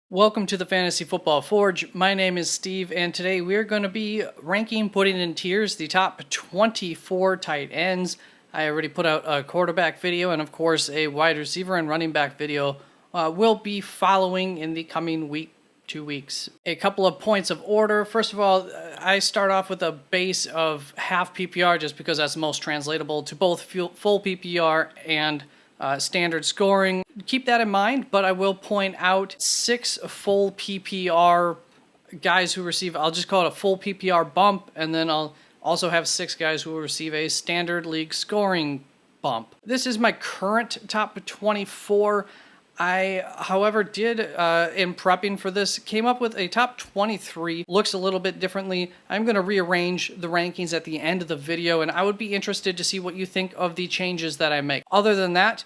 Welcome to the Fantasy Football Forge. My name is Steve, and today we're going to be putting in tiers, the top 24 tight ends. I already put out a quarterback video, and of course a wide receiver and running back video will be following in the coming week, 2 weeks. A couple of points of order. First of all, I start off with a base of half PPR just because that's most translatable to both full PPR and standard scoring. Keep that in mind, but I will point out 6 full PPR guys who receive, I'll just call it a full PPR bump, and then I'll also have 6 guys who will receive a standard league scoring bump. This is my current top 24. I, however, did, in prepping for this, came up with a top 23. Looks a little bit differently. I'm going to rearrange the rankings at the end of the video, and I would be interested to see what you think of the changes that I make. Other than that,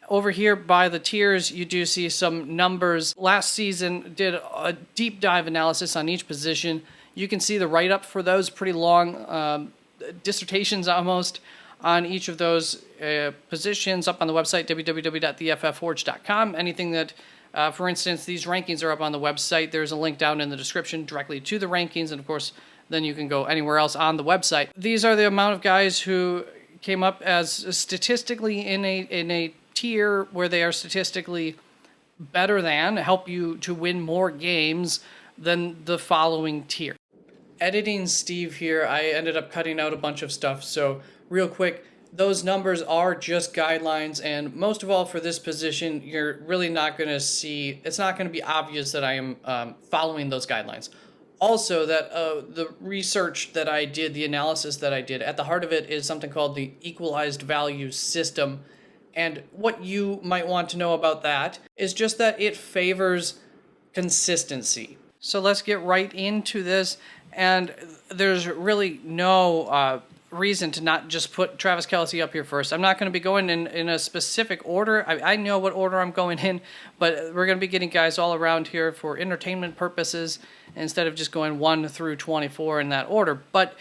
over here by the tiers, you do see some numbers. Last season, did a deep dive analysis on each position. You can see the write-up for those, pretty long dissertations almost, on each of those positions up on the website, www.theFFforge.com. Anything that, for instance, these rankings are up on the website. There's a link down in the description directly to the rankings, and of course, then you can go anywhere else on the website. These are the amount of guys who came up as statistically in a tier where they are statistically better than, help you to win more games than the following tier. Editing Steve here, I ended up cutting out a bunch of stuff, so real quick, those numbers are just guidelines, and most of all for this position, you're really not going to see, it's not going to be obvious that I am following those guidelines. Also, that the research that I did, the analysis that I did, at the heart of it is something called the equalized value system, and what you might want to know about that is just that it favors consistency. So let's get right into this, and there's really no reason to not just put Travis Kelce up here first. I'm not going to be going in a specific order. I know what order I'm going in, but we're going to be getting guys all around here for entertainment purposes instead of just going 1 through 24 in that order. But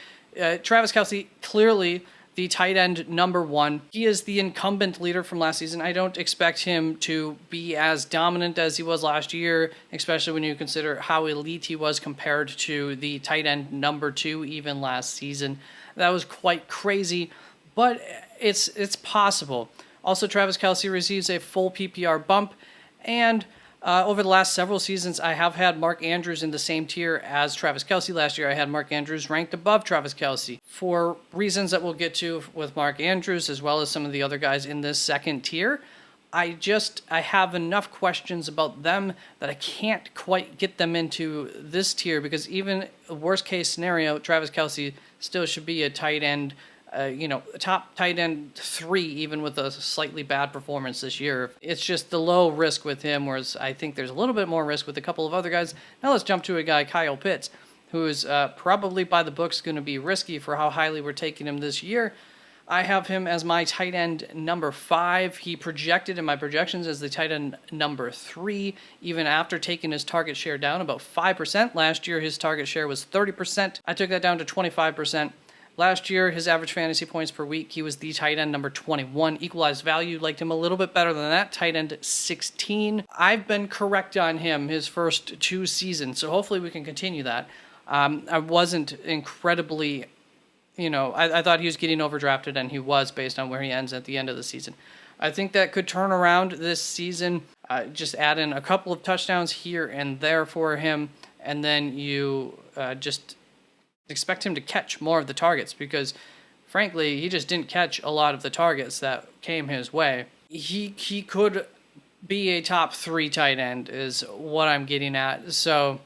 Travis Kelce, clearly the tight end number 1. He is the incumbent leader from last season. I don't expect him to be as dominant as he was last year, especially when you consider how elite he was compared to the tight end number 2 even last season. That was quite crazy, but it's possible. Also, Travis Kelce receives a full PPR bump, and over the last several seasons, I have had Mark Andrews in the same tier as Travis Kelce. Last year, I had Mark Andrews ranked above Travis Kelce for reasons that we'll get to with Mark Andrews, as well as some of the other guys in this second tier. I have enough questions about them that I can't quite get them into this tier, because even worst case scenario, Travis Kelce still should be a tight end, top tight end 3, even with a slightly bad performance this year. It's just the low risk with him, whereas I think there's a little bit more risk with a couple of other guys. Now let's jump to a guy, Kyle Pitts, who is probably by the books going to be risky for how highly we're taking him this year. I have him as my tight end number 5. He projected in my projections as the tight end number 3, even after taking his target share down about 5%. Last year, his target share was 30%. I took that down to 25%. Last year, his average fantasy points per week, he was the tight end number 21. Equalized value, liked him a little bit better than that, tight end 16. I've been correct on him his first 2 seasons, so hopefully we can continue that. I wasn't incredibly... I thought he was getting overdrafted, and he was based on where he ends at the end of the season. I think that could turn around this season. Just add in a couple of touchdowns here and there for him, and then you just expect him to catch more of the targets, because, frankly, he just didn't catch a lot of the targets that came his way. He could be a top 3 tight end is what I'm getting at, so...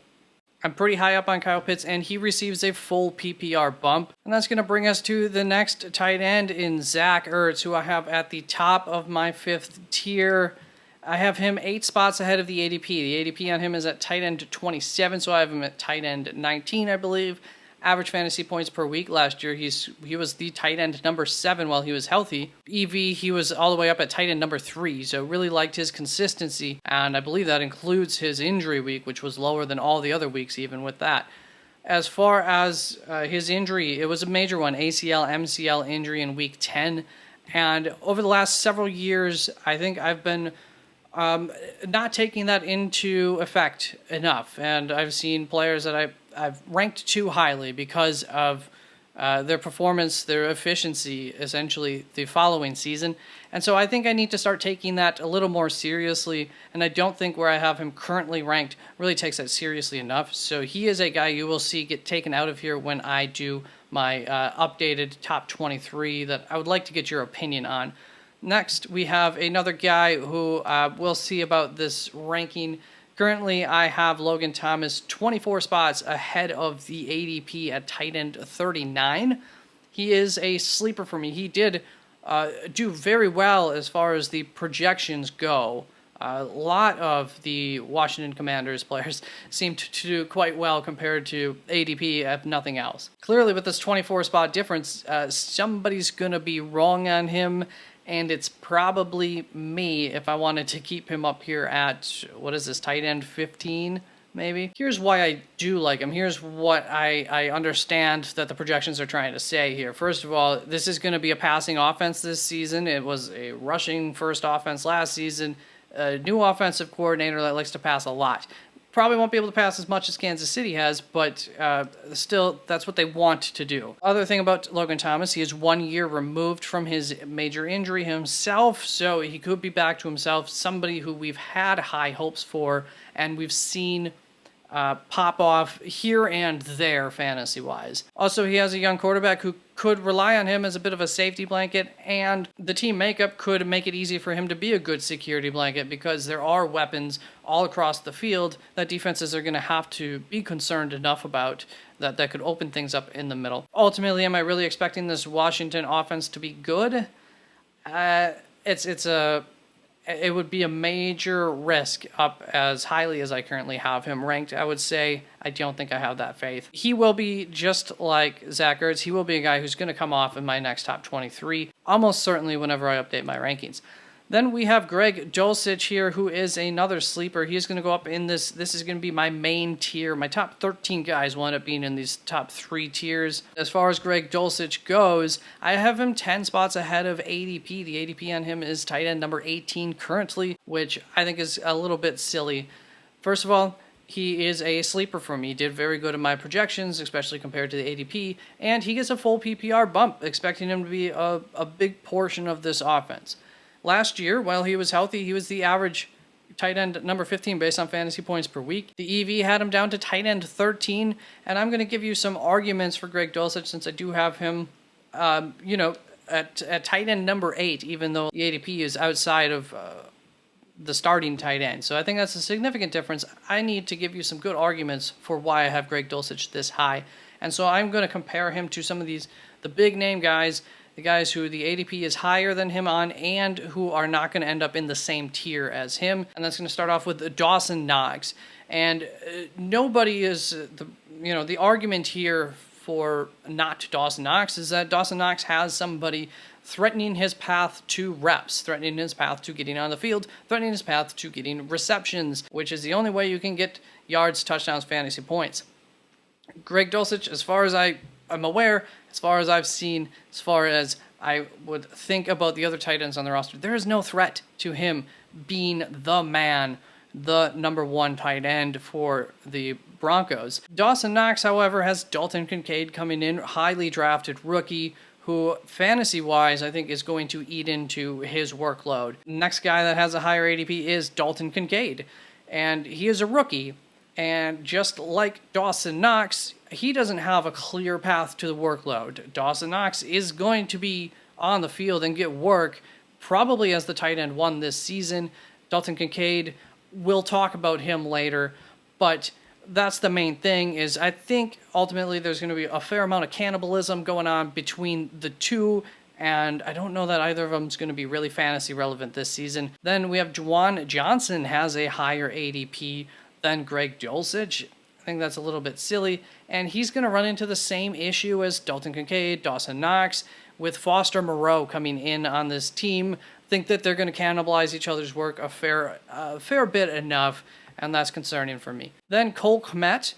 I'm pretty high up on Kyle Pitts, and he receives a full PPR bump. And that's going to bring us to the next tight end in Zach Ertz, who I have at the top of my 5th tier. I have him 8 spots ahead of the ADP. The ADP on him is at tight end 27, so I have him at tight end 19, I believe. Average fantasy points per week last year, he was the tight end number 7 while he was healthy. EV, he was all the way up at tight end number 3, so really liked his consistency, and I believe that includes his injury week, which was lower than all the other weeks even with that. As far as his injury, it was a major one, ACL, MCL injury in week 10, and over the last several years, I think I've been not taking that into effect enough. And I've seen players that I've ranked too highly because of their performance, their efficiency, essentially the following season. And so I think I need to start taking that a little more seriously. And I don't think where I have him currently ranked really takes that seriously enough. So he is a guy you will see get taken out of here when I do my updated top 23 that I would like to get your opinion on. Next, we have another guy who we'll see about this ranking. Currently, I have Logan Thomas 24 spots ahead of the ADP at tight end 39. He is a sleeper for me. He did do very well as far as the projections go. A lot of the Washington Commanders players seemed to do quite well compared to ADP, if nothing else. Clearly, with this 24 spot difference, somebody's going to be wrong on him. And it's probably me if I wanted to keep him up here at, what is this, tight end 15, maybe? Here's why I do like him. Here's what I understand that the projections are trying to say here. First of all, this is going to be a passing offense this season. It was a rushing first offense last season. A new offensive coordinator that likes to pass a lot. Probably won't be able to pass as much as Kansas City has, but still, that's what they want to do. Other thing about Logan Thomas, he is 1 year removed from his major injury himself, so he could be back to himself, somebody who we've had high hopes for, and we've seen pop off here and there fantasy-wise. Also, he has a young quarterback who could rely on him as a bit of a safety blanket, and the team makeup could make it easy for him to be a good security blanket because there are weapons all across the field that defenses are going to have to be concerned enough about that could open things up in the middle. Ultimately, am I really expecting this Washington offense to be good? It would be a major risk up as highly as I currently have him ranked. I would say I don't think I have that faith. He will be just like Zach Ertz. He will be a guy who's going to come off in my next top 23, almost certainly whenever I update my rankings. Then we have Greg Dulcich here, who is another sleeper. He's going to go up in this. This is going to be my main tier. My top 13 guys will end up being in these top 3 tiers. As far as Greg Dulcich goes, I have him 10 spots ahead of ADP. The ADP on him is tight end number 18 currently, which I think is a little bit silly. First of all, he is a sleeper for me. He did very good in my projections, especially compared to the ADP, and he gets a full PPR bump, expecting him to be a big portion of this offense. Last year, while he was healthy, he was the average tight end number 15 based on fantasy points per week. The EV had him down to tight end 13, and I'm going to give you some arguments for Greg Dulcich since I do have him, at tight end number 8, even though the ADP is outside of the starting tight end. So I think that's a significant difference. I need to give you some good arguments for why I have Greg Dulcich this high. And so I'm going to compare him to some of the big name guys, the guys who the ADP is higher than him on and who are not going to end up in the same tier as him. And that's going to start off with Dawson Knox. And nobody is, the argument here for not Dawson Knox is that Dawson Knox has somebody threatening his path to reps, threatening his path to getting on the field, threatening his path to getting receptions, which is the only way you can get yards, touchdowns, fantasy points. Greg Dulcich, as far as I'm aware, as far as I've seen, as far as I would think about the other tight ends on the roster, there is no threat to him being the man, the number 1 tight end for the Broncos. Dawson Knox, however, has Dalton Kincaid coming in, highly drafted rookie, who fantasy-wise I think is going to eat into his workload. Next guy that has a higher ADP is Dalton Kincaid, and he is a rookie. And just like Dawson Knox, he doesn't have a clear path to the workload. Dawson Knox is going to be on the field and get work, probably as the tight end 1 this season. Dalton Kincaid, we'll talk about him later, but that's the main thing is I think ultimately there's going to be a fair amount of cannibalism going on between the two, and I don't know that either of them is going to be really fantasy relevant this season. Then we have Juwan Johnson has a higher ADP than Greg Dulcich. I think that's a little bit silly, and he's going to run into the same issue as Dalton Kincaid, Dawson Knox, with Foster Moreau coming in on this team. Think that they're going to cannibalize each other's work a fair bit enough, and that's concerning for me. Then Cole Kmet,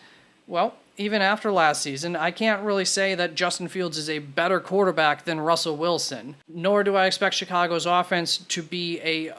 well, even after last season, I can't really say that Justin Fields is a better quarterback than Russell Wilson, nor do I expect Chicago's offense to be a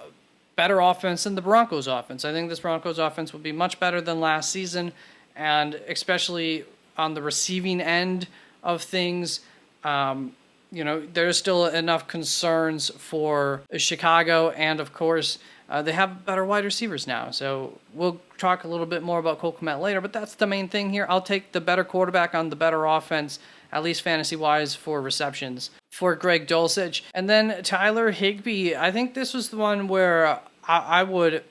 better offense than the Broncos offense. I think this Broncos offense will be much better than last season, and especially on the receiving end of things. There's still enough concerns for Chicago, and of course, they have better wide receivers now. So we'll talk a little bit more about Cole Kmet later, but that's the main thing here. I'll take the better quarterback on the better offense, at least fantasy-wise, for receptions for Greg Dulcich. And then Tyler Higbee, I think this was the one where I would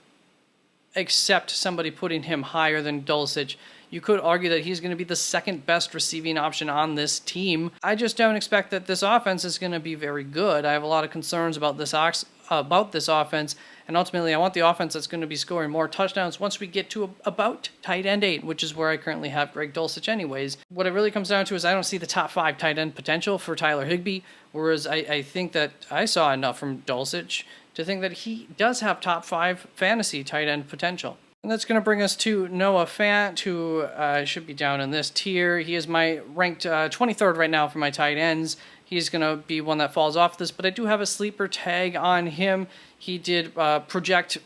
accept somebody putting him higher than Dulcich. You could argue that he's going to be the second best receiving option on this team. I just don't expect that this offense is going to be very good. I have a lot of concerns about this offense, and ultimately I want the offense that's going to be scoring more touchdowns once we get to about tight end 8, which is where I currently have Greg Dulcich anyways. What it really comes down to is I don't see the top 5 tight end potential for Tyler Higbee, whereas I think that I saw enough from Dulcich to think that he does have top 5 fantasy tight end potential. And that's going to bring us to Noah Fant, who should be down in this tier. He is my ranked 23rd right now for my tight ends. He's going to be one that falls off this, but I do have a sleeper tag on him. He did project,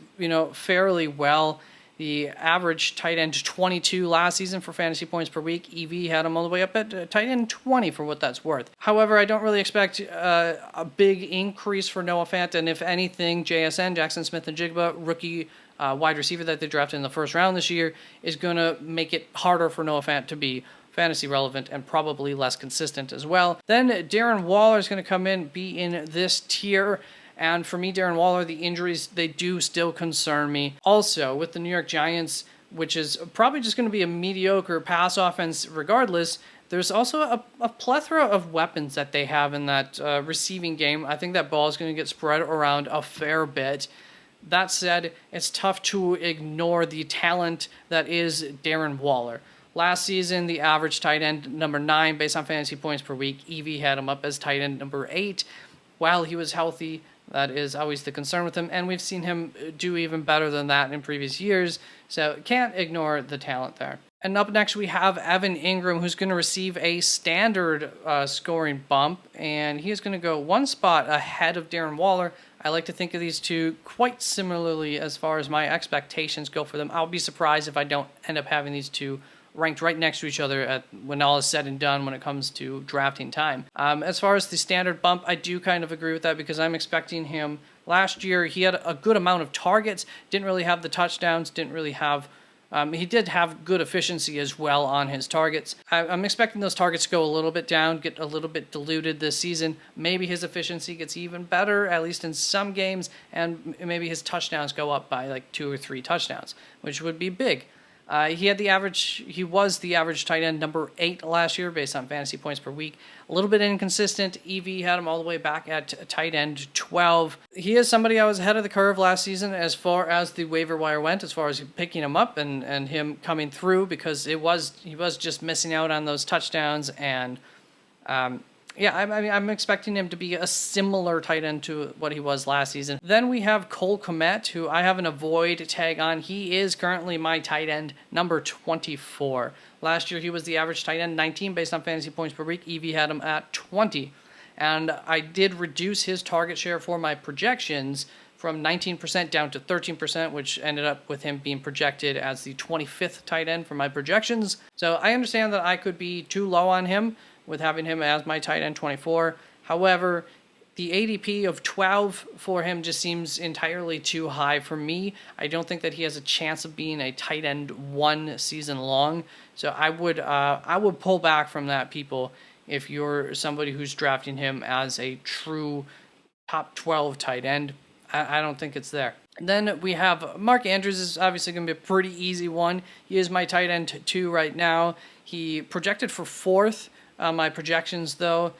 fairly well. The average tight end 22 last season for fantasy points per week. EV had him all the way up at tight end 20 for what that's worth. However, I don't really expect a big increase for Noah Fant, and if anything, JSN, Jackson Smith-Njigba, rookie wide receiver that they drafted in the first round this year, is going to make it harder for Noah Fant to be fantasy relevant and probably less consistent as well. Then Darren Waller is going to come in, be in this tier. And for me, Darren Waller, the injuries, they do still concern me. Also, with the New York Giants, which is probably just going to be a mediocre pass offense regardless, there's also a plethora of weapons that they have in that receiving game. I think that ball is going to get spread around a fair bit. That said, it's tough to ignore the talent that is Darren Waller. Last season, the average tight end number 9 based on fantasy points per week. EV had him up as tight end number 8 while he was healthy. That is always the concern with him, and we've seen him do even better than that in previous years, so can't ignore the talent there. And up next, we have Evan Ingram, who's going to receive a standard scoring bump, and he is going to go one spot ahead of Darren Waller. I like to think of these two quite similarly as far as my expectations go for them. I'll be surprised if I don't end up having these two ranked right next to each other when all is said and done when it comes to drafting time. As far as the standard bump, I do kind of agree with that because I'm expecting him. Last year, he had a good amount of targets, didn't really have the touchdowns, didn't really have... he did have good efficiency as well on his targets. I'm expecting those targets to go a little bit down, get a little bit diluted this season. Maybe his efficiency gets even better, at least in some games, and maybe his touchdowns go up by like 2 or 3 touchdowns, which would be big. He was the average tight end number 8 last year based on fantasy points per week. A little bit inconsistent. EV had him all the way back at tight end 12. He is somebody I was ahead of the curve last season as far as the waiver wire went, as far as picking him up and him coming through, because he was just missing out on those touchdowns. And I'm expecting him to be a similar tight end to what he was last season. Then we have Cole Kmet, who I have an avoid tag on. He is currently my tight end number 24. Last year, he was the average tight end 19 based on fantasy points per week. EV had him at 20. And I did reduce his target share for my projections from 19% down to 13%, which ended up with him being projected as the 25th tight end for my projections. So I understand that I could be too low on him with having him as my tight end 24. However, the ADP of 12 for him just seems entirely too high for me. I don't think that he has a chance of being a tight end 1 season long. So I would pull back from that, people, if you're somebody who's drafting him as a true top 12 tight end. I don't think it's there. And then we have Mark Andrews is obviously going to be a pretty easy one. He is my tight end 2 right now. He projected for 4th. My projections, though,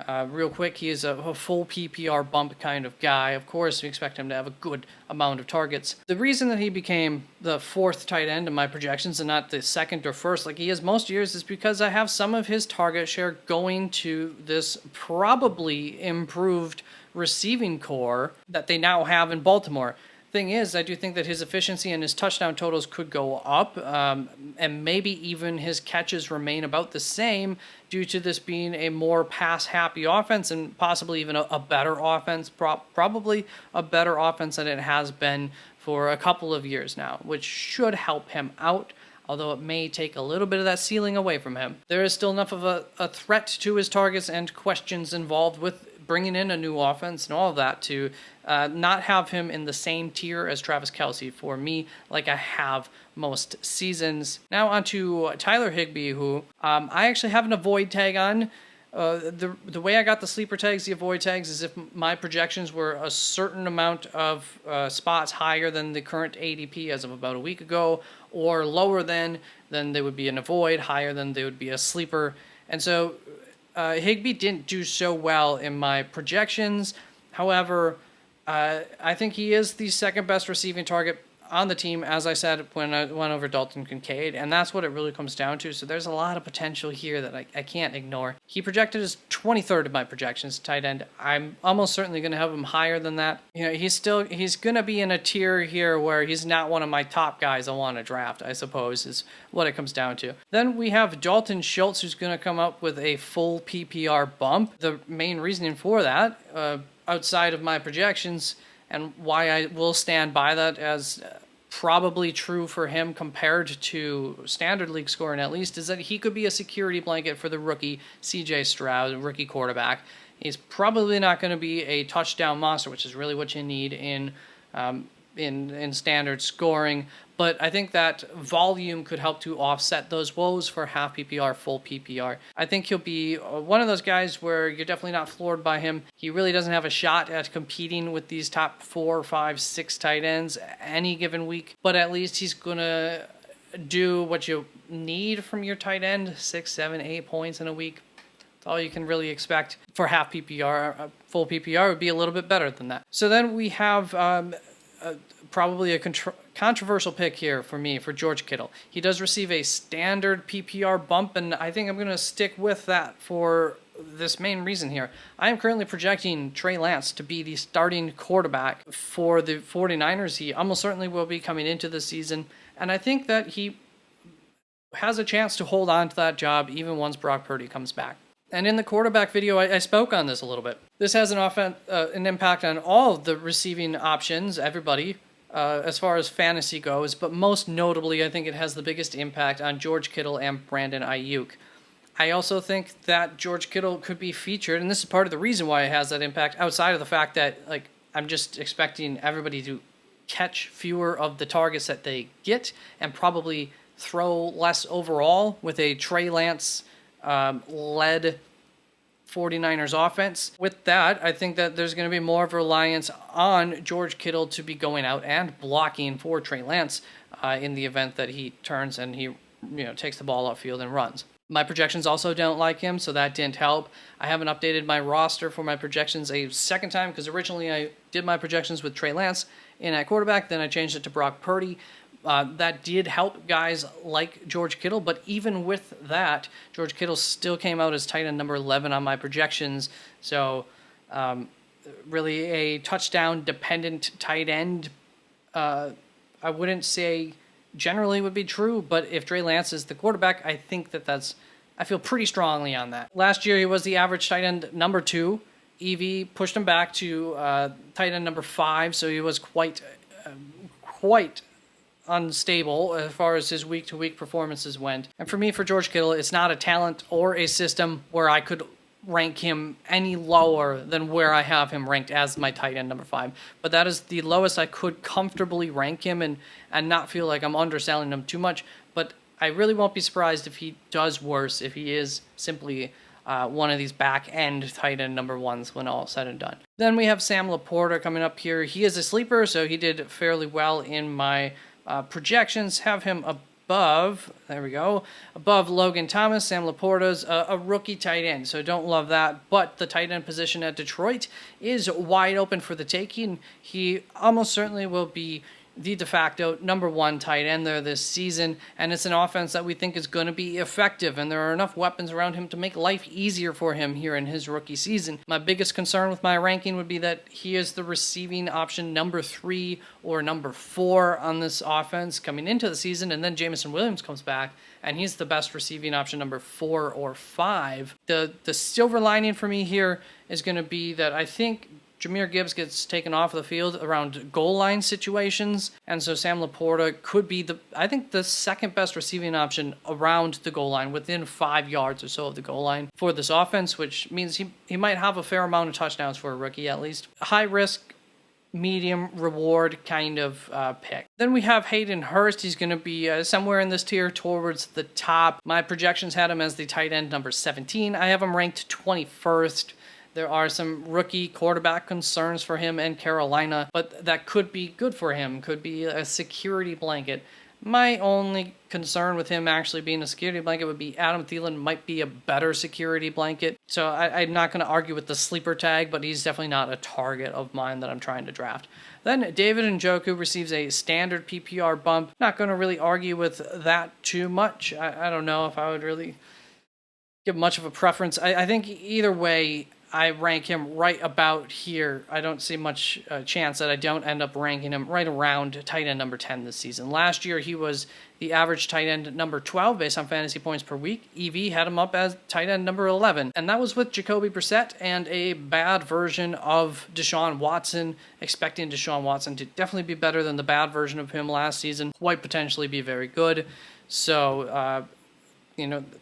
real quick, he is a full PPR bump kind of guy. Of course, we expect him to have a good amount of targets. The reason that he became the 4th tight end in my projections and not the 2nd or 1st like he is most years is because I have some of his target share going to this probably improved receiving core that they now have in Baltimore. Thing is, I do think that his efficiency and his touchdown totals could go up, and maybe even his catches remain about the same due to this being a more pass-happy offense and possibly even a better offense, probably a better offense than it has been for a couple of years now, which should help him out, although it may take a little bit of that ceiling away from him. There is still enough of a threat to his targets and questions involved with bringing in a new offense and all of that to not have him in the same tier as Travis Kelce for me, like I have most seasons. Now on to Tyler Higbee, who I actually have an avoid tag on. The way I got the sleeper tags, the avoid tags, is if my projections were a certain amount of spots higher than the current ADP as of about a week ago, or lower than, then they would be an avoid, higher than they would be a sleeper. And so Higbee didn't do so well in my projections. However, I think he is the second best receiving target on the team, as I said when I went over Dalton Kincaid, and that's what it really comes down to. So there's a lot of potential here that I can't ignore. He projected as 23rd in my projections, tight end. I'm almost certainly going to have him higher than that. You know, he's going to be in a tier here where he's not one of my top guys I want to draft, I suppose, is what it comes down to. Then we have Dalton Schultz, who's going to come up with a full PPR bump. The main reasoning for that, outside of my projections, and why I will stand by that as probably true for him compared to standard league scoring at least, is that he could be a security blanket for the rookie CJ Stroud, rookie quarterback. He's probably not going to be a touchdown monster, which is really what you need in standard scoring, but I think that volume could help to offset those woes for half PPR, full PPR. I think he'll be one of those guys where you're definitely not floored by him. He really doesn't have a shot at competing with these top 4, 5, 6 tight ends any given week, but at least he's going to do what you need from your tight end, 6, 7, 8 points in a week. That's all you can really expect for half PPR. Full PPR would be a little bit better than that. So then we have probably a controversial pick here for me, for George Kittle. He does receive a standard PPR bump, and I think I'm going to stick with that for this main reason here. I am currently projecting Trey Lance to be the starting quarterback for the 49ers. He almost certainly will be coming into the season, and I think that he has a chance to hold on to that job even once Brock Purdy comes back. And in the quarterback video, I spoke on this a little bit. This has an impact on all of the receiving options, everybody, as far as fantasy goes, but most notably, I think it has the biggest impact on George Kittle and Brandon Ayuk. I also think that George Kittle could be featured, and this is part of the reason why it has that impact, outside of the fact that I'm just expecting everybody to catch fewer of the targets that they get and probably throw less overall with a Trey Lance led 49ers offense. With that, I think that there's going to be more of a reliance on George Kittle to be going out and blocking for Trey Lance in the event that he turns and he takes the ball upfield and runs. My projections also don't like him, so that didn't help. I haven't updated my roster for my projections a second time because originally I did my projections with Trey Lance in at quarterback, then I changed it to Brock Purdy. That did help guys like George Kittle, but even with that, George Kittle still came out as tight end number 11 on my projections. So really a touchdown-dependent tight end, I wouldn't say generally would be true, but if Trey Lance is the quarterback, I think I feel pretty strongly on that. Last year, he was the average tight end number 2. EV pushed him back to tight end number 5, so he was quite unstable as far as his week-to-week performances went. And for me, for George Kittle, it's not a talent or a system where I could rank him any lower than where I have him ranked as my tight end number 5. But that is the lowest I could comfortably rank him and not feel like I'm underselling him too much. But I really won't be surprised if he does worse, if he is simply one of these back-end tight end number 1s when all said and done. Then we have Sam Laporta coming up here. He is a sleeper, so he did fairly well in my projections. Have him above Logan Thomas. Sam Laporta's a rookie tight end, so don't love that. But the tight end position at Detroit is wide open for the taking. He almost certainly will be the de facto #1 tight end there this season, and it's an offense that we think is going to be effective, and there are enough weapons around him to make life easier for him here in his rookie season. My biggest concern with my ranking would be that he is the receiving option #3 or #4 on this offense coming into the season, and then Jameson Williams comes back, and he's the best receiving option #4 or 5. The silver lining for me here is going to be that I think Jahmyr Gibbs gets taken off the field around goal line situations, and so Sam Laporta could be the second best receiving option around the goal line, within 5 yards or so of the goal line for this offense, which means he might have a fair amount of touchdowns for a rookie at least. High risk, medium reward kind of pick. Then we have Hayden Hurst. He's going to be somewhere in this tier towards the top. My projections had him as the tight end #17. I have him ranked 21st. There are some rookie quarterback concerns for him in Carolina, but that could be good for him, could be a security blanket. My only concern with him actually being a security blanket would be Adam Thielen might be a better security blanket. So I'm not going to argue with the sleeper tag, but he's definitely not a target of mine that I'm trying to draft. Then David Njoku receives a standard PPR bump. Not going to really argue with that too much. I don't know if I would really give much of a preference. I think either way, I rank him right about here. I don't see much chance that I don't end up ranking him right around tight end #10 this season. Last year, he was the average tight end #12 based on fantasy points per week. EV had him up as tight end #11, and that was with Jacoby Brissett and a bad version of Deshaun Watson, expecting Deshaun Watson to definitely be better than the bad version of him last season, quite potentially be very good. So,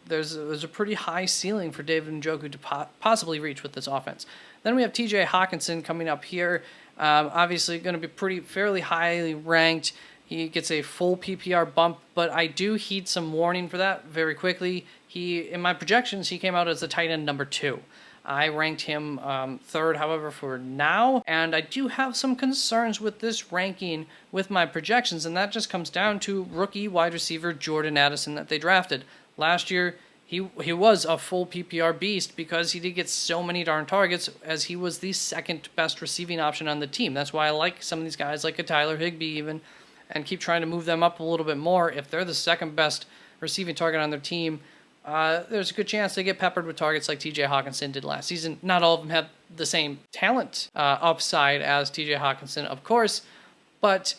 there's a pretty high ceiling for David Njoku to possibly reach with this offense. Then we have TJ Hawkinson coming up here. Obviously going to be fairly highly ranked. He gets a full PPR bump, but I do heed some warning for that very quickly. In my projections, he came out as the tight end #2. I ranked him 3rd, however, for now, and I do have some concerns with this ranking with my projections, and that just comes down to rookie wide receiver Jordan Addison that they drafted. Last year, he was a full PPR beast because he did get so many darn targets, as he was the second best receiving option on the team. That's why I like some of these guys, like a Tyler Higbee even, and keep trying to move them up a little bit more. If they're the second best receiving target on their team, there's a good chance they get peppered with targets like TJ Hawkinson did last season. Not all of them have the same talent upside as TJ Hawkinson, of course, but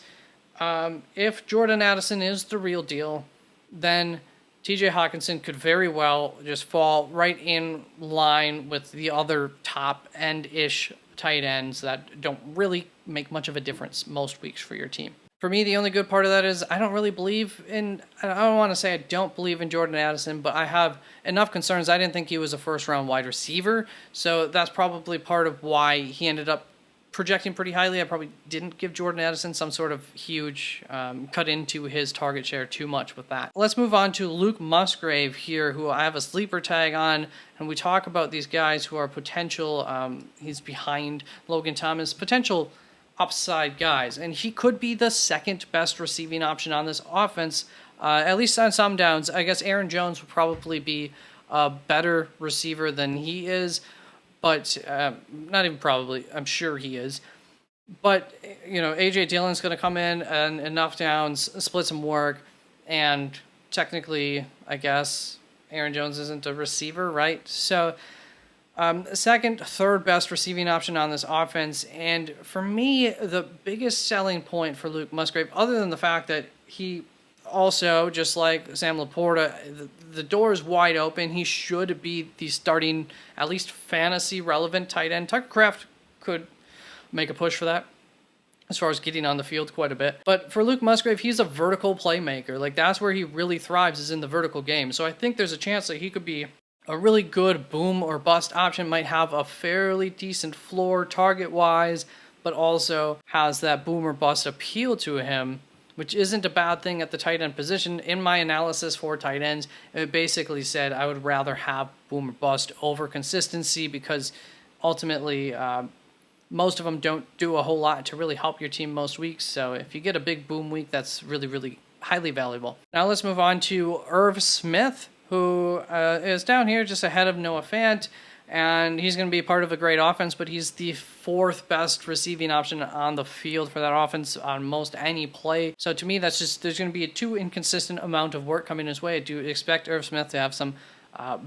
if Jordan Addison is the real deal, then TJ Hawkinson could very well just fall right in line with the other top end-ish tight ends that don't really make much of a difference most weeks for your team. For me, the only good part of that is I don't want to say I don't believe in Jordan Addison, but I have enough concerns. I didn't think he was a first-round wide receiver, so that's probably part of why he ended up projecting pretty highly. I probably didn't give Jordan Addison some sort of huge cut into his target share too much with that. Let's move on to Luke Musgrave here, who I have a sleeper tag on, and we talk about these guys who are potential, he's behind Logan Thomas, potential upside guys, and he could be the second best receiving option on this offense, at least on some downs. I guess Aaron Jones would probably be a better receiver than he is, but not even probably, I'm sure he is. But, A.J. Dillon's going to come in and enough downs, split some work, and technically, I guess, Aaron Jones isn't a receiver, right? So, second, third best receiving option on this offense, and for me, the biggest selling point for Luke Musgrave, other than the fact that he also, just like Sam Laporta, the door is wide open. He should be the starting, at least fantasy-relevant tight end. Tucker Kraft could make a push for that as far as getting on the field quite a bit. But for Luke Musgrave, he's a vertical playmaker. Like, that's where he really thrives, is in the vertical game. So I think there's a chance that he could be a really good boom or bust option, might have a fairly decent floor target-wise, but also has that boom or bust appeal to him, which isn't a bad thing at the tight end position. In my analysis for tight ends, it basically said I would rather have boom or bust over consistency, because ultimately most of them don't do a whole lot to really help your team most weeks. So if you get a big boom week, that's really, really highly valuable. Now let's move on to Irv Smith, who is down here just ahead of Noah Fant. and he's going to be part of a great offense, but he's the fourth best receiving option on the field for that offense on most any play. So to me, that's just, there's going to be a too inconsistent amount of work coming his way. I do expect Irv Smith to have some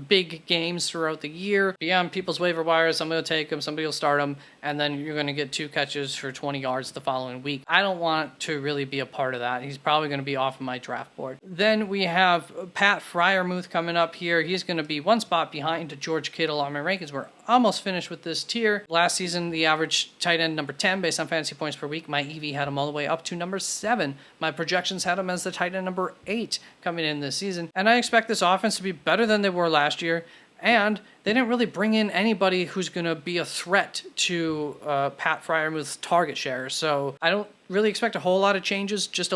big games throughout the year. Beyond people's waiver wires, somebody will take him, somebody will start him, and then you're going to get 2 catches for 20 yards the following week. I don't want to really be a part of that. He's probably going to be off of my draft board. Then we have Pat Freiermuth coming up here. He's going to be one spot behind George Kittle on my rankings. We're almost finished with this tier. Last season, the average tight end number 10 based on fantasy points per week. My EV had him all the way up to number 7. My projections had him as the tight end number 8 coming in this season. And I expect this offense to be better than they were last year. And they didn't really bring in anybody who's going to be a threat to Pat Freiermuth's target share. So I don't really expect a whole lot of changes, just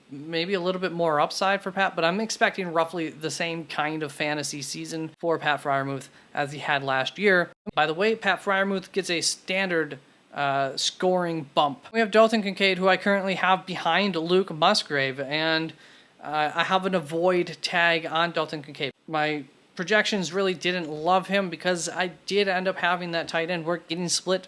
maybe a little bit more upside for Pat, but I'm expecting roughly the same kind of fantasy season for Pat Freiermuth as he had last year. By the way, Pat Freiermuth gets a standard scoring bump. We have Dalton Kincaid, who I currently have behind Luke Musgrave, and I have an avoid tag on Dalton Kincaid. My projections really didn't love him because I did end up having that tight end work getting split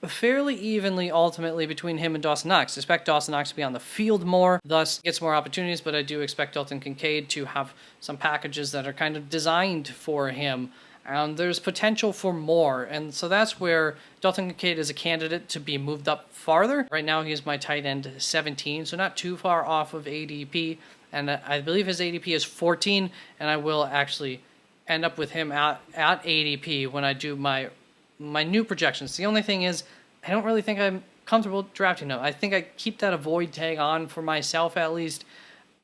fairly evenly ultimately between him and Dawson Knox. I expect Dawson Knox to be on the field more, thus gets more opportunities, but I do expect Dalton Kincaid to have some packages that are kind of designed for him. And there's potential for more, and so that's where Dalton Kincaid is a candidate to be moved up farther. Right now he's my tight end 17, so not too far off of ADP, and I believe his ADP is 14, and I will actually end up with him at ADP when I do my new projections. The only thing is, I don't really think I'm comfortable drafting him. I think I keep that avoid tag on for myself at least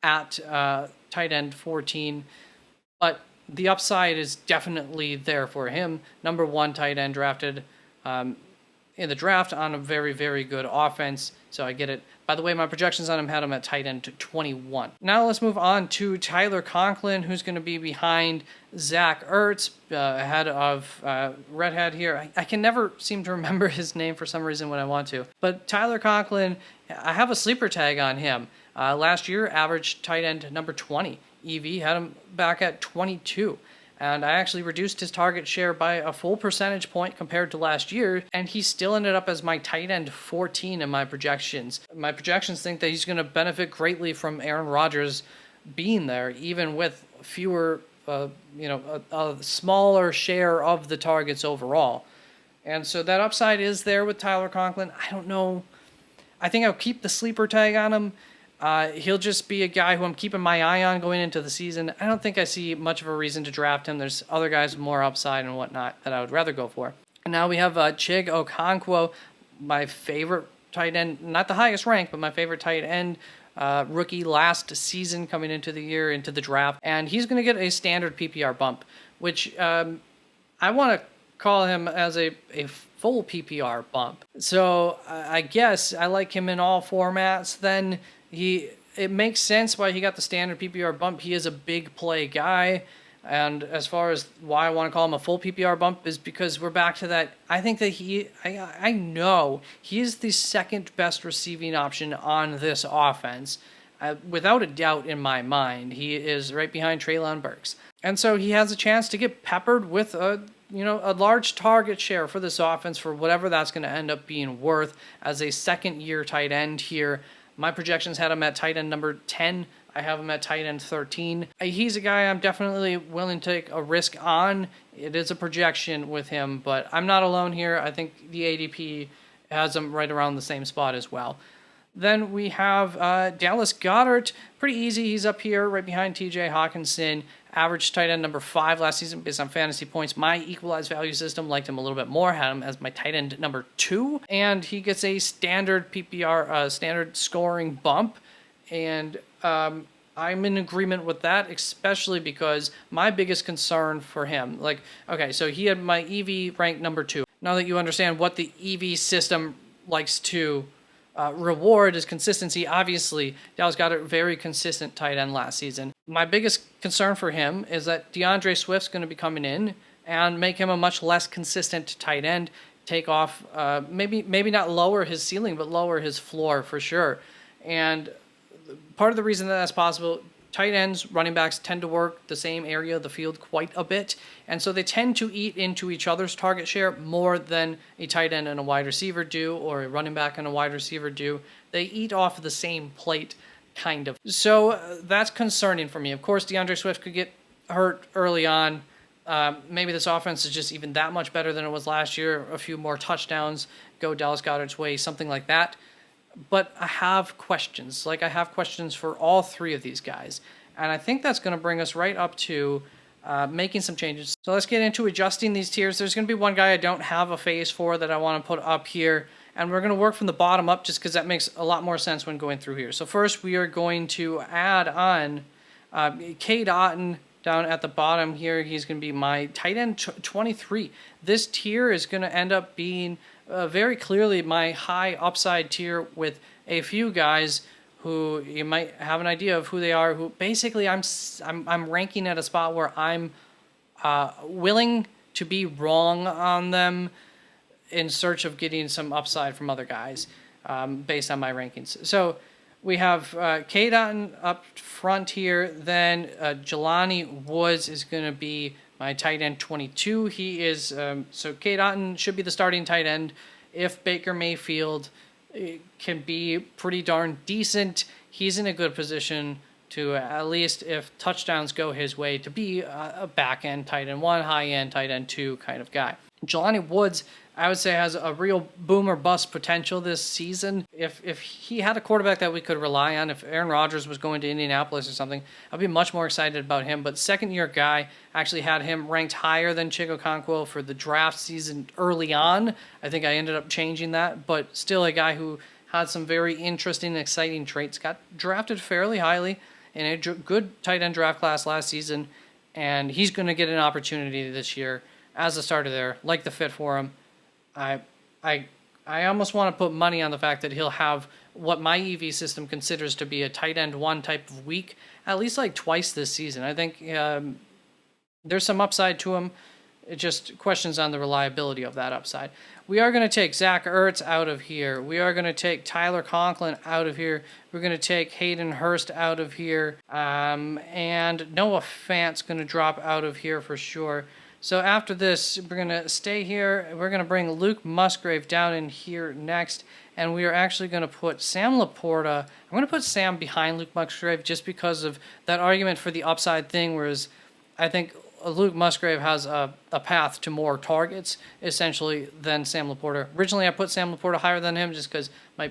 at tight end 14, but the upside is definitely there for him. Number 1 tight end drafted in the draft on a very, very good offense, so I get it. By the way, my projections on him had him at tight end 21. Now let's move on to Tyler Conklin, who's going to be behind Zach Ertz, ahead of Redhead here. I can never seem to remember his name for some reason when I want to. But Tyler Conklin, I have a sleeper tag on him. Last year, average tight end number 20. EV had him back at 22. And I actually reduced his target share by a full percentage point compared to last year, and he still ended up as my tight end 14 in my projections. My projections think that he's going to benefit greatly from Aaron Rodgers being there, even with fewer, a smaller share of the targets overall. And so that upside is there with Tyler Conklin. I don't know. I think I'll keep the sleeper tag on him. He'll just be a guy who I'm keeping my eye on going into the season. I don't think I see much of a reason to draft him. There's other guys with more upside and whatnot that I would rather go for. And now we have Chig Okonkwo, my favorite tight end, not the highest rank, but my favorite tight end rookie last season coming into the year, into the draft. And he's going to get a standard PPR bump, which I want to call him as a full PPR bump. So I guess I like him in all formats. Then it makes sense why he got the standard PPR bump. He is a big play guy. And as far as why I want to call him a full PPR bump is because we're back to that. I think that I know he is the second best receiving option on this offense. Without a doubt in my mind, he is right behind Treylon Burks. And so he has a chance to get peppered with a large target share for this offense for whatever that's going to end up being worth as a second-year tight end here. My projections had him at tight end number 10. I have him at tight end 13. He's a guy I'm definitely willing to take a risk on. It is a projection with him, but I'm not alone here. I think the ADP has him right around the same spot as well. Then we have Dallas Goedert. Pretty easy. He's up here right behind TJ Hawkinson. Average tight end number 5 last season based on fantasy points. My equalized value system liked him a little bit more, had him as my tight end number 2. And he gets a standard PPR, standard scoring bump. And I'm in agreement with that, especially because my biggest concern for him, so he had my EV ranked number 2. Now that you understand what the EV system likes to reward is consistency. Obviously, Dallas got a very consistent tight end last season. My biggest concern for him is that DeAndre Swift's going to be coming in and make him a much less consistent tight end, take off, maybe not lower his ceiling, but lower his floor for sure. And part of the reason that that's possible tight ends, running backs tend to work the same area of the field quite a bit, and so they tend to eat into each other's target share more than a tight end and a wide receiver do, or a running back and a wide receiver do. They eat off of the same plate, kind of. So that's concerning for me. Of course, DeAndre Swift could get hurt early on. Maybe this offense is just even that much better than it was last year. A few more touchdowns go Dallas Goedert's way, something like that. But I have questions. Like, I have questions for all three of these guys. And I think that's going to bring us right up to making some changes. So let's get into adjusting these tiers. There's going to be one guy I don't have a phase for that I want to put up here. And we're going to work from the bottom up just because that makes a lot more sense when going through here. So first we are going to add on Cade Otton down at the bottom here. He's going to be my tight end 23. This tier is going to end up being very clearly my high upside tier with a few guys who you might have an idea of who they are, who basically I'm ranking at a spot where I'm willing to be wrong on them in search of getting some upside from other guys based on my rankings. So we have Cade Otton up front here. Then Jelani Woods is going to be my tight end 22. He is, so Cade Otton should be the starting tight end. If Baker Mayfield can be pretty darn decent, he's in a good position to, at least if touchdowns go his way, to be a back-end tight end 1, high-end tight end 2 kind of guy. Jelani Woods, I would say, has a real boom or bust potential this season. If he had a quarterback that we could rely on, if Aaron Rodgers was going to Indianapolis or something, I'd be much more excited about him. But second-year guy, actually had him ranked higher than Okonkwo for the draft season early on. I think I ended up changing that, but still a guy who had some very interesting and exciting traits. Got drafted fairly highly in a good tight end draft class last season, and he's going to get an opportunity this year as a starter there. Like the fit for him. I almost want to put money on the fact that he'll have what my EV system considers to be a tight end 1 type of week, at least like twice this season. I think there's some upside to him. It just questions on the reliability of that upside. We are going to take Zach Ertz out of here. We are going to take Tyler Conklin out of here. We're going to take Hayden Hurst out of here. And Noah Fant's going to drop out of here for sure. So after this, we're going to stay here. We're going to bring Luke Musgrave down in here next. And we are actually going to put Sam Laporta. I'm going to put Sam behind Luke Musgrave just because of that argument for the upside thing, whereas I think Luke Musgrave has a path to more targets, essentially, than Sam Laporta. Originally, I put Sam Laporta higher than him just because my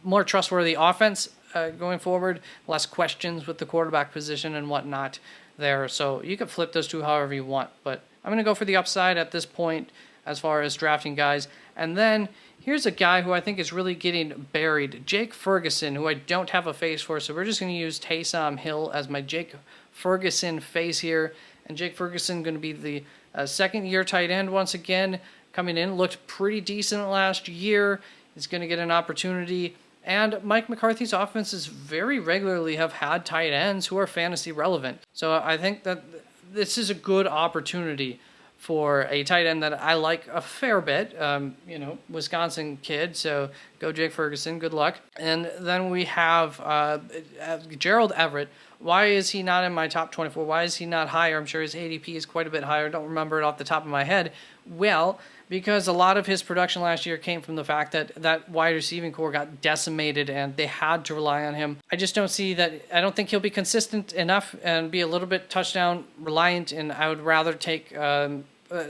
more trustworthy offense going forward, less questions with the quarterback position and whatnot there. So you can flip those two however you want, but I'm going to go for the upside at this point as far as drafting guys. And then here's a guy who I think is really getting buried, Jake Ferguson, who I don't have a face for, so we're just going to use Taysom Hill as my Jake Ferguson face here. And Jake Ferguson going to be the second-year tight end once again, coming in. Looked pretty decent last year. He's going to get an opportunity. And Mike McCarthy's offenses very regularly have had tight ends who are fantasy relevant. So I think that this is a good opportunity for a tight end that I like a fair bit. Wisconsin kid, so go Jake Ferguson, good luck. And then we have Gerald Everett. Why is he not in my top 24? Why is he not higher? I'm sure his ADP is quite a bit higher. Don't remember it off the top of my head. Well, because a lot of his production last year came from the fact that that wide receiving core got decimated and they had to rely on him. I just don't see that. I don't think he'll be consistent enough and be a little bit touchdown reliant, and I would rather take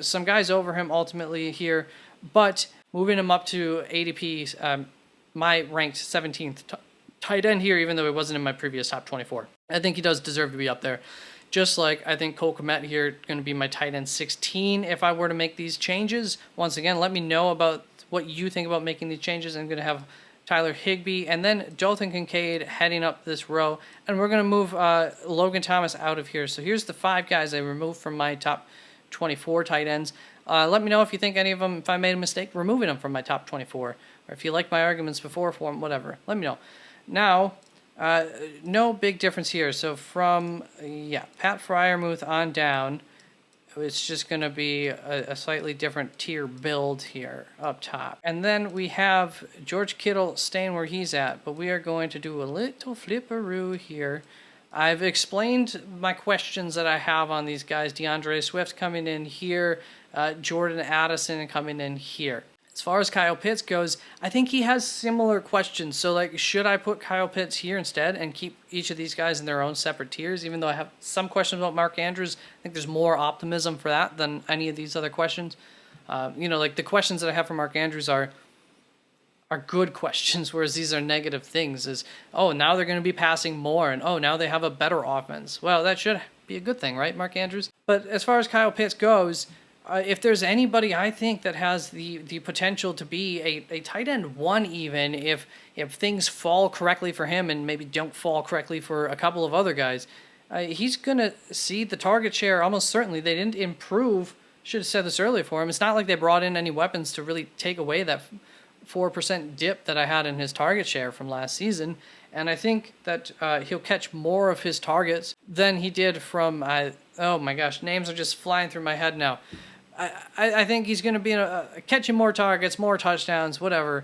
some guys over him ultimately here. But moving him up to ADP, my ranked 17th tight end here, even though it wasn't in my previous top 24. I think he does deserve to be up there. Just like I think Cole Kmet here going to be my tight end 16 if I were to make these changes. Once again, let me know about what you think about making these changes. I'm going to have Tyler Higbee and then Dalton Kincaid heading up this row. And we're going to move Logan Thomas out of here. So here's the 5 guys I removed from my top 24 tight ends. Let me know if you think any of them, if I made a mistake removing them from my top 24. Or if you like my arguments before for them, whatever. Let me know. Now, no big difference here. So from, Pat Freiermuth on down, it's just going to be a slightly different tier build here up top. And then we have George Kittle staying where he's at, but we are going to do a little flipperoo here. I've explained my questions that I have on these guys. DeAndre Swift coming in here, Jordan Addison coming in here. As far as Kyle Pitts goes, I think he has similar questions. So, like, should I put Kyle Pitts here instead and keep each of these guys in their own separate tiers? Even though I have some questions about Mark Andrews, I think there's more optimism for that than any of these other questions. Like the questions that I have for Mark Andrews are good questions, whereas these are negative things. Is, oh, now they're going to be passing more, and oh, now they have a better offense. Well, that should be a good thing, right, Mark Andrews? But as far as Kyle Pitts goes, if there's anybody I think that has the potential to be a tight end one, even if things fall correctly for him and maybe don't fall correctly for a couple of other guys, he's going to see the target share almost certainly. They didn't improve. Should have said this earlier for him. It's not like they brought in any weapons to really take away that 4% dip that I had in his target share from last season. And I think that he'll catch more of his targets than he did from, oh my gosh, names are just flying through my head now. I think he's going to be catching more targets, more touchdowns, whatever.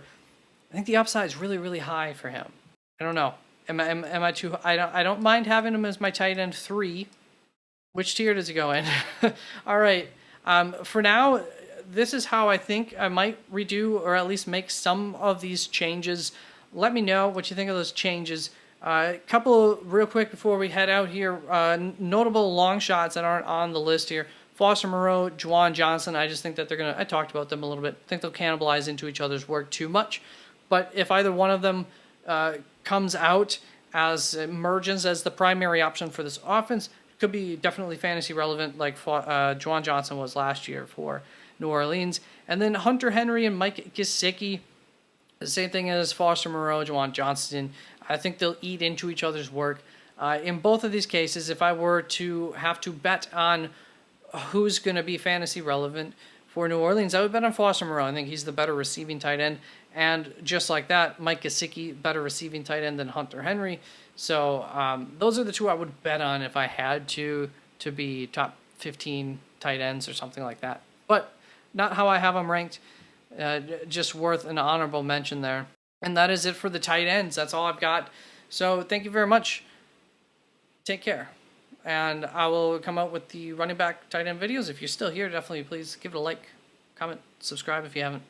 I think the upside is really, really high for him. I don't know. Am I too? I don't mind having him as my tight end 3. Which tier does he go in? All right. For now, this is how I think I might redo or at least make some of these changes. Let me know what you think of those changes. A couple real quick before we head out here. Notable long shots that aren't on the list here. Foster Moreau, Juwan Johnson, I just think that I talked about them a little bit. I think they'll cannibalize into each other's work too much. But if either one of them comes out emerges as the primary option for this offense, it could be definitely fantasy relevant like Juwan Johnson was last year for New Orleans. And then Hunter Henry and Mike Gesicki, the same thing as Foster Moreau, Juwan Johnson. I think they'll eat into each other's work. In both of these cases, if I were to have to bet on who's going to be fantasy relevant for New Orleans, I would bet on Foster Moreau. I think he's the better receiving tight end. And just like that, Mike Gesicki, better receiving tight end than Hunter Henry. So those are the two I would bet on if I had to be top 15 tight ends or something like that. But not how I have them ranked. Just worth an honorable mention there. And that is it for the tight ends. That's all I've got. So thank you very much. Take care. And I will come out with the running back tight end videos. If you're still here, definitely please give it a like, comment, subscribe if you haven't.